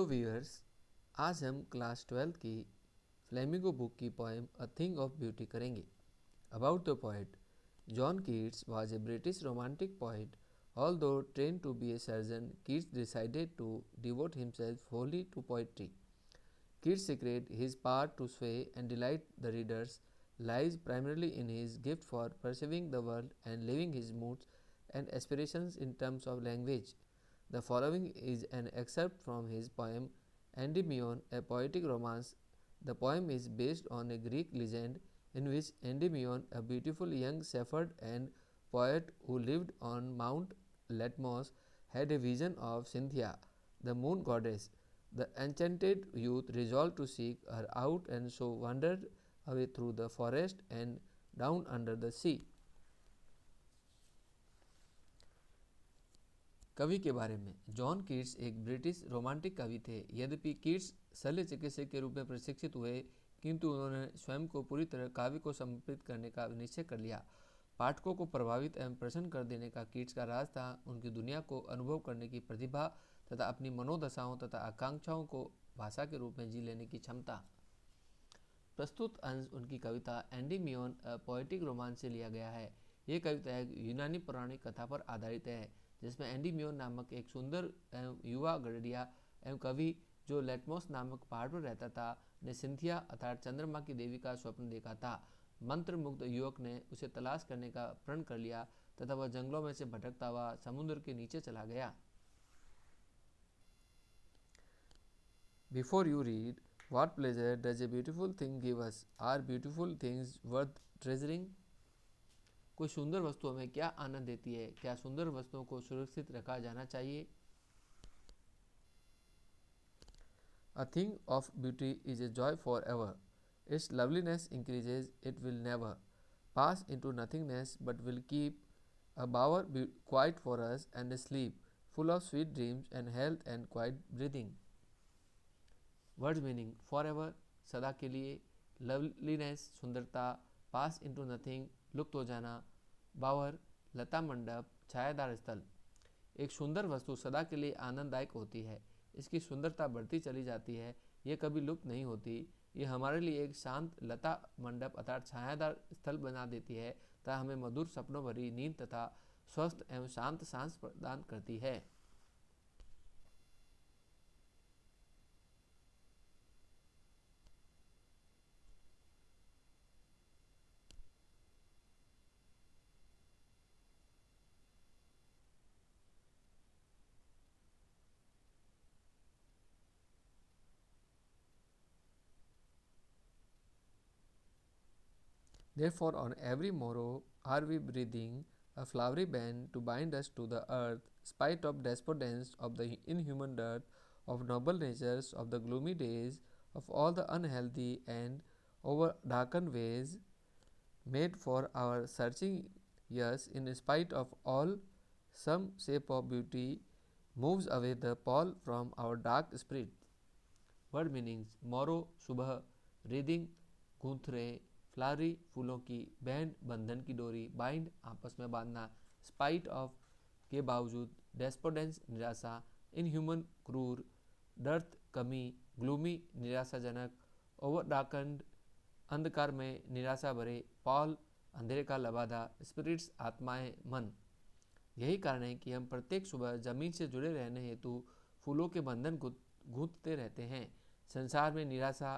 Hello viewers, आज हम class 12 की फ्लेमिंगो बुक की poem a thing of beauty करेंगे। About the poet, John Keats was a British romantic poet. Although trained to be a surgeon, Keats decided to devote himself wholly to poetry. Keats' secret, his power to sway and delight the readers, lies primarily in his gift for perceiving the world and living his moods and aspirations in terms of language. The following is an excerpt from his poem Endymion, a poetic romance. The poem is based on a Greek legend in which Endymion, a beautiful young shepherd and poet who lived on Mount Latmos, had a vision of Cynthia, the moon goddess. The enchanted youth resolved to seek her out and so wandered away through the forest and down under the sea. कवि के बारे में, John Keats एक British romantic कवि थे। यद्यपि Keats शल्य चिकित्सक के रूप में प्रशिक्षित हुए, किंतु उन्होंने स्वयं को पूरी तरह काव्य को समर्पित करने का निश्चय कर लिया। पाठकों को प्रभावित एवं प्रसन्न कर देने का कीट्स का राज था उनकी दुनिया को अनुभव करने की प्रतिभा तथा अपनी मनोदशाओं तथा आकांक्षाओं को भाषा के रूप में जी लेने की क्षमता। प्रस्तुत अंश उनकी कविता एंडीमियन अ पोएटिक रोमांस से लिया गया है। ये कविता एक यूनानी पौराणिक कथा पर आधारित है, जिसमें एंडीमियन नामक एक सुंदर एवं युवा गडरिया एवं कवि जो लेटमोस नामक पहाड़ पर रहता था ने सिंथिया अर्थात चंद्रमा की देवी का स्वप्न देखा था। मंत्रमुग्ध युवक ने उसे तलाश करने का प्रण कर लिया तथा वह जंगलों में से भटकता हुआ समुद्र के नीचे चला गया। Before you read, what pleasure does a beautiful thing give us? Are beautiful things worth treasuring? कोई सुंदर वस्तु हमें क्या आनंद देती है? क्या सुंदर वस्तुओं को सुरक्षित रखा जाना चाहिए? A thing of beauty is a joy forever. Its loveliness increases, it will never pass into nothingness, but will keep a bower quiet for us and a sleep full of sweet dreams and health and quiet breathing. Words meaning, for ever सदा के लिए, loveliness सुंदरता, पास into nothing लुप्त हो जाना, बावर लता मंडप छायादार स्थल। एक सुंदर वस्तु सदा के लिए आनंददायक होती है, इसकी सुंदरता बढ़ती चली जाती है, यह कभी लुप्त नहीं होती। यह हमारे लिए एक शांत लता मंडप अर्थात छायादार स्थल बना देती है तथा हमें मधुर सपनों भरी नींद तथा स्वस्थ एवं शांत सांस प्रदान करती है। Therefore, on every morrow are we breathing a flowery band to bind us to the earth, spite of despondence, of the inhuman dirt, of noble natures, of the gloomy days, of all the unhealthy and over darkened ways, made for our searching years, in spite of all, some shape of beauty moves away the pall from our dark spirit. Word meanings, मोरो सुबह, रीदिंग गूंथ रहे, flowery फूलों की, band बंधन की डोरी, bind आपस में बांधना, स्पाइट ऑफ के बावजूद, डेस्पोडेंस निराशा, इनह्यूमन क्रूर, डर्थ कमी, ग्लूमी निराशाजनक, ओवर डार्कंड अंधकार में निराशा भरे, पॉल अंधेरे का लबादा, स्पिरिट्स आत्माएं मन। यही कारण है कि हम प्रत्येक सुबह जमीन से जुड़े रहने हेतु फूलों के बंधन गूंथते रहते हैं। संसार में निराशा,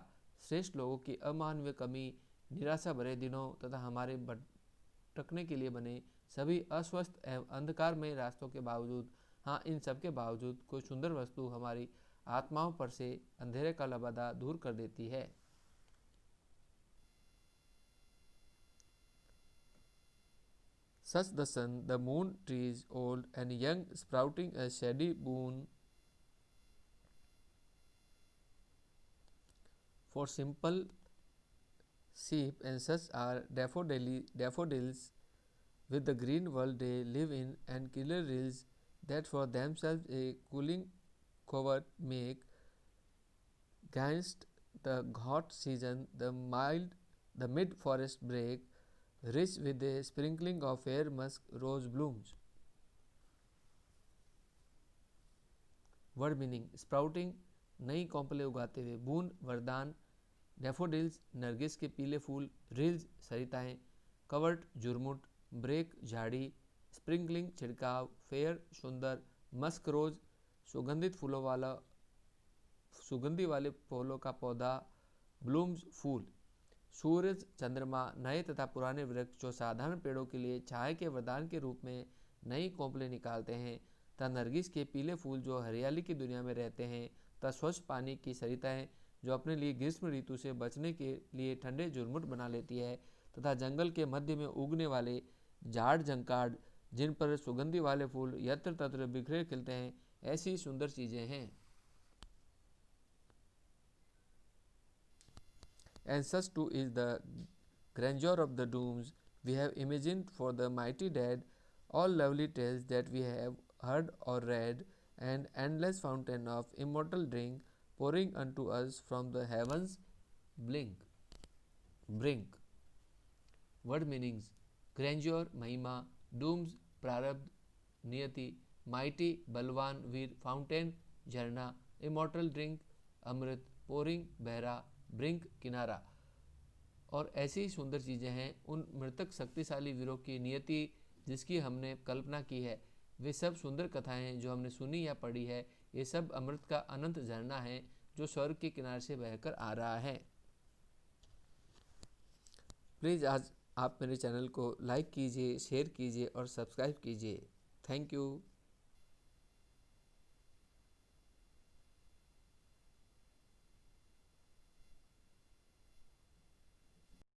श्रेष्ठ लोगों की अमानवीय कमी, निराशा भरे दिनों तथा हमारे भटकने के लिए बने सभी अस्वस्थ एवं अंधकार में रास्तों के बावजूद, हाँ इन सब के बावजूद कोई सुंदर वस्तु हमारी आत्माओं पर से अंधेरे का लबादा दूर कर देती है। Such the sun, the moon, trees old and young, sprouting a shady boon for simple sheep, and such are daffodils with the green world they live in, and killer rills that for themselves a cooling covert make against the hot season. The mid forest break, rich with a sprinkling of fair musk rose blooms. Word meaning, sprouting नई कौपले उगाते हुए, बूंद वरदान, daffodils Nargis के पीले फूल, reels सरिताएं, covert जुरमुट, break झाड़ी, sprinkling छिड़काव, fair सुंदर, मस्क रोज सुगंधी वाले फूलों का पौधा, ब्लूम्स फूल। सूरज, चंद्रमा, नए तथा पुराने वृक्ष जो साधारण पेड़ों के लिए छाया के वरदान के रूप में नई कौपले निकालते हैं, तथा नरगिस के पीले फूल जो हरियाली की दुनिया में रहते हैं, तथा स्वच्छ पानी की सरिताएं जो अपने लिए ग्रीष्म ऋतु से बचने के लिए ठंडे जुरमुट बना लेती है, तथा जंगल के मध्य में उगने वाले झाड़ जंकाड़ जिन पर सुगंधी वाले फूल यत्र तत्र बिखरे खिलते हैं, ऐसी सुंदर चीज़ें हैं। And such too is the grandeur of the dooms we have imagined for the mighty dead, all lovely tales that we have heard or read, and endless fountain of immortal drink pouring unto us from the heavens brink. Word meanings: grandeur महिमा, dooms प्रारब्ध नियति, mighty बलवान वीर, fountain झरना, immortal drink अमृत, pouring बहरा, brink किनारा। और ऐसी ही सुंदर चीज़ें हैं उन मृतक शक्तिशाली वीरों की नियति जिसकी हमने कल्पना की है। वे सब सुंदर कथाएं जो हमने सुनी या पढ़ी है, ये सब अमृत का अनंत झरना है जो स्वर्ग के किनारे से बहकर आ रहा है। प्लीज़ आज आप मेरे चैनल को लाइक कीजिए, शेयर कीजिए और सब्सक्राइब कीजिए। Thank you.